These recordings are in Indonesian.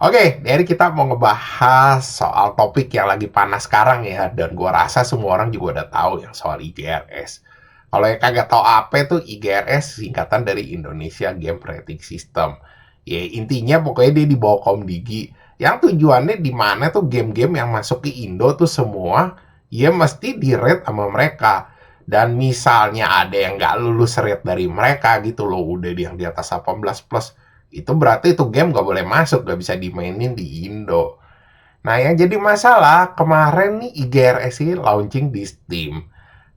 Oke, dari kita mau ngebahas soal topik yang lagi panas sekarang ya, dan gua rasa semua orang juga udah tahu yang soal IGRS. Kalau yang kagak tahu apa itu IGRS, singkatan dari Indonesia Game Rating System. Ya intinya pokoknya dia di bawah Komdigi. Yang tujuannya di mana tuh game-game yang masuk ke Indo tuh semua ya mesti di-rate sama mereka. Dan misalnya ada yang nggak lulus rate dari mereka gitu loh, udah yang di atas 18 plus, itu berarti itu game gak boleh masuk, gak bisa dimainin di Indo. Nah yang jadi masalah kemarin nih IGRS ini launching di Steam,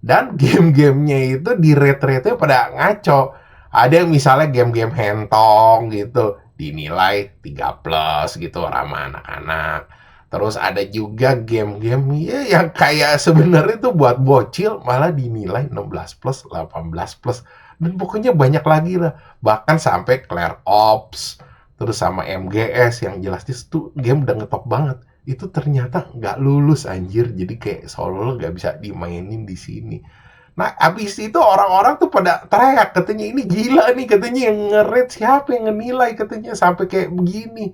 dan game-gamenya itu di rate-rate-nya pada ngaco. Ada yang misalnya game-game hentong gitu dinilai 3 plus gitu ramah anak-anak. Terus ada juga game-game ya yang kayak sebenarnya tuh buat bocil malah dinilai 16 plus, 18 plus. Dan pokoknya banyak lagi lah. Bahkan sampai Clair Ops, terus sama MGS yang jelasnya tuh game udah ngetop banget. Itu ternyata nggak lulus anjir. Jadi kayak seolah-olah nggak bisa dimainin di sini. Nah, abis itu orang-orang tuh pada teriak katanya ini gila nih, katanya yang nge-rate siapa yang ngenilai katanya sampai kayak begini.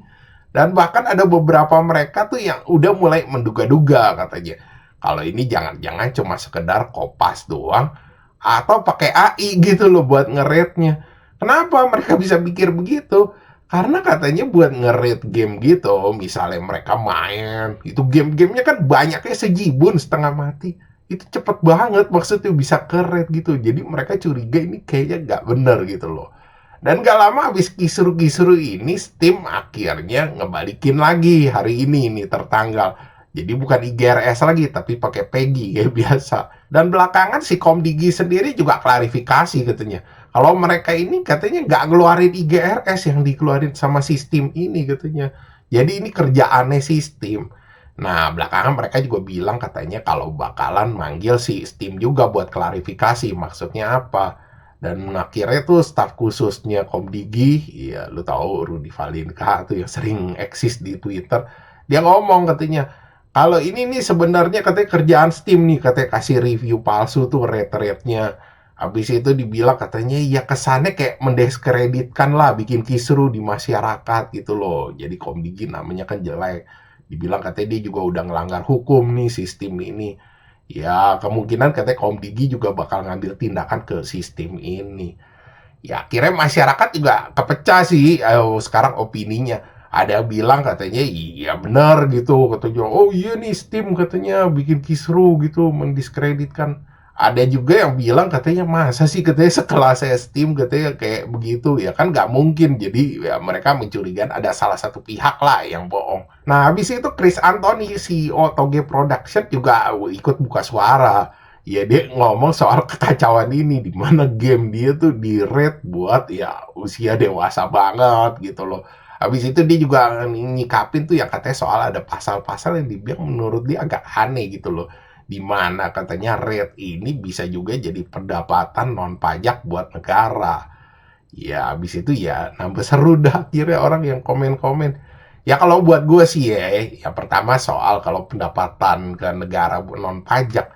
Dan bahkan ada beberapa mereka tuh yang udah mulai menduga-duga katanya. Kalau ini jangan-jangan cuma sekedar kopas doang atau pakai AI gitu loh buat nge-rate-nya. Kenapa mereka bisa pikir begitu? Karena katanya buat nge-rate game gitu, misalnya mereka main, itu game-gamenya kan banyaknya sejibun setengah mati. Itu cepet banget maksudnya bisa ke-rate gitu. Jadi mereka curiga ini kayaknya nggak bener gitu loh. Dan gak lama habis kisru-kisru ini, Steam akhirnya ngebalikin lagi hari ini tertanggal. Jadi bukan IGRS lagi, tapi pakai PEGI kayak biasa. Dan belakangan si Komdigi sendiri juga klarifikasi katanya. Kalau mereka ini katanya nggak ngeluarin IGRS yang dikeluarin sama sistem ini katanya. Jadi ini kerjaannya sistem. Nah, belakangan mereka juga bilang katanya kalau bakalan manggil si Steam juga buat klarifikasi maksudnya apa. Dan akhirnya tuh staf khususnya Komdigi, ya lu tahu Rudy Valinka tuh yang sering eksis di Twitter, dia ngomong katanya, kalau ini nih sebenarnya katanya kerjaan Steam nih, katanya kasih review palsu tuh rate-rate-nya. Habis itu dibilang katanya ya kesannya kayak mendiskreditkan lah, bikin kisru di masyarakat gitu loh. Jadi Komdigi namanya kan jelek. Dibilang katanya dia juga udah ngelanggar hukum nih sistem ini. Ya, kemungkinan katanya Komdigi juga bakal ngambil tindakan ke sistem ini. Ya, akhirnya masyarakat juga kepecah sih sekarang opininya. Ada yang bilang katanya iya benar gitu, katanya oh iya nih Steam katanya bikin kisru gitu, mendiskreditkan. Ada juga yang bilang katanya masa sih katanya sekelas Steam katanya kayak begitu, ya kan nggak mungkin. Jadi ya mereka mencurigakan ada salah satu pihak lah yang bohong. Nah habis itu Chris Anthony CEO Toge Production juga ikut buka suara. Ya dia ngomong soal kekacauan ini di mana game dia tuh di rate buat ya usia dewasa banget gitu loh. Habis itu dia juga nyikapin tuh yang katanya soal ada pasal-pasal yang dibilang menurut dia agak aneh gitu loh. Di mana katanya rate ini bisa juga jadi pendapatan non pajak buat negara. Ya habis itu ya nambah seru dah akhirnya orang yang komen-komen. Ya kalau buat gue sih ya, yang pertama soal kalau pendapatan ke negara non pajak,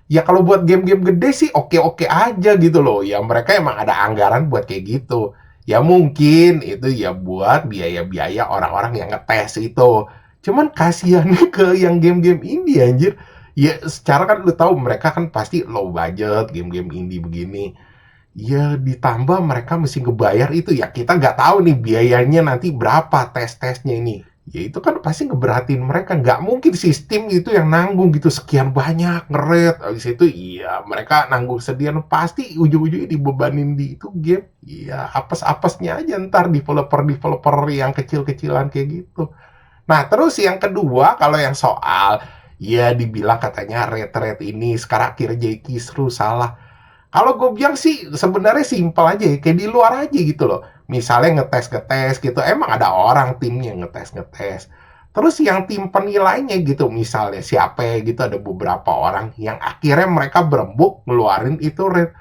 ya kalau buat game-game gede sih oke-oke aja gitu loh. Ya mereka emang ada anggaran buat kayak gitu. Ya mungkin itu ya buat biaya-biaya orang-orang yang ngetes itu. Cuman kasihan ke yang game-game indie anjir. Ya secara kan lu tahu mereka kan pasti low budget game-game indie begini. Ya ditambah mereka mesti ngebayar itu ya kita nggak tahu nih biayanya nanti berapa tes-tesnya ini. Ya itu kan pasti ngeberatin mereka. Nggak mungkin sistem itu yang nanggung gitu sekian banyak ngeret. Habis itu iya mereka nanggung sedian. Pasti ujung-ujungnya dibebanin di itu game. Iya apes-apesnya aja ntar developer-developer yang kecil-kecilan kayak gitu. Nah terus yang kedua kalau yang soal ya dibilang katanya rate-rate ini sekarang akhirnya jadi kisru salah. Kalau gue bilang sih sebenarnya simpel aja ya, kayak di luar aja gitu loh. Misalnya ngetes-ngetes gitu, emang ada orang timnya ngetes-ngetes. Terus yang tim penilainya gitu, misalnya siapa ya gitu, ada beberapa orang yang akhirnya mereka berembuk ngeluarin itu rate.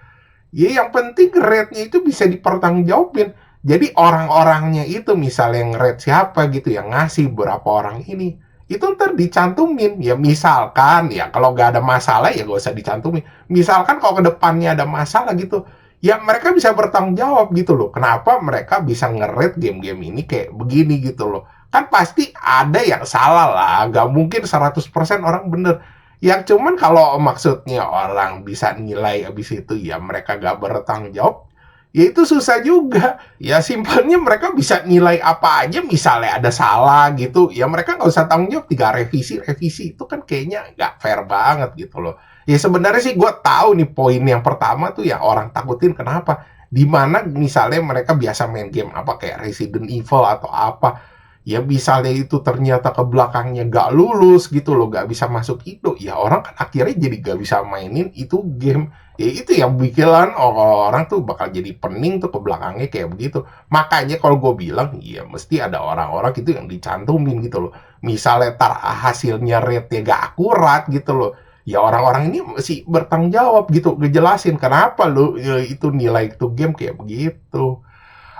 Ya yang penting rate-nya itu bisa dipertanggungjawabin. Jadi orang-orangnya itu misalnya yang rate siapa gitu, yang ngasih berapa orang ini. Itu ntar dicantumin. Ya misalkan, ya kalau nggak ada masalah ya gak usah dicantumin. Misalkan kalau ke depannya ada masalah gitu, ya mereka bisa bertanggung jawab gitu loh. Kenapa mereka bisa nge-rate game-game ini kayak begini gitu loh. kan pasti ada yang salah lah, nggak mungkin 100% orang bener. Yang cuman kalau maksudnya orang bisa nilai habis itu ya mereka nggak bertanggung jawab, ya itu susah juga. Ya simpelnya mereka bisa nilai apa aja, misalnya ada salah gitu, ya mereka nggak usah tanggung jawab, 3 revisi, itu kan kayaknya nggak fair banget gitu loh. Ya sebenarnya sih gue tahu nih poin yang pertama tuh yang orang takutin kenapa. Dimana misalnya mereka biasa main game apa kayak Resident Evil atau apa, ya misalnya itu ternyata ke belakangnya gak lulus gitu loh, gak bisa masuk itu, ya orang kan akhirnya jadi gak bisa mainin itu game. Ya itu yang bikinan orang tuh bakal jadi pening tuh ke belakangnya kayak begitu. Makanya kalau gue bilang, ya mesti ada orang-orang gitu yang dicantumin gitu loh. Misalnya tar hasilnya rate-nya gak akurat gitu loh, ya orang-orang ini mesti bertanggung jawab gitu, ngejelasin kenapa lo ya, itu nilai itu game kayak begitu.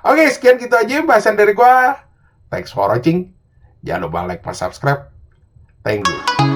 Oke, sekian gitu aja bahasan dari gue. Thanks for watching. Jangan lupa like dan subscribe. Thank you.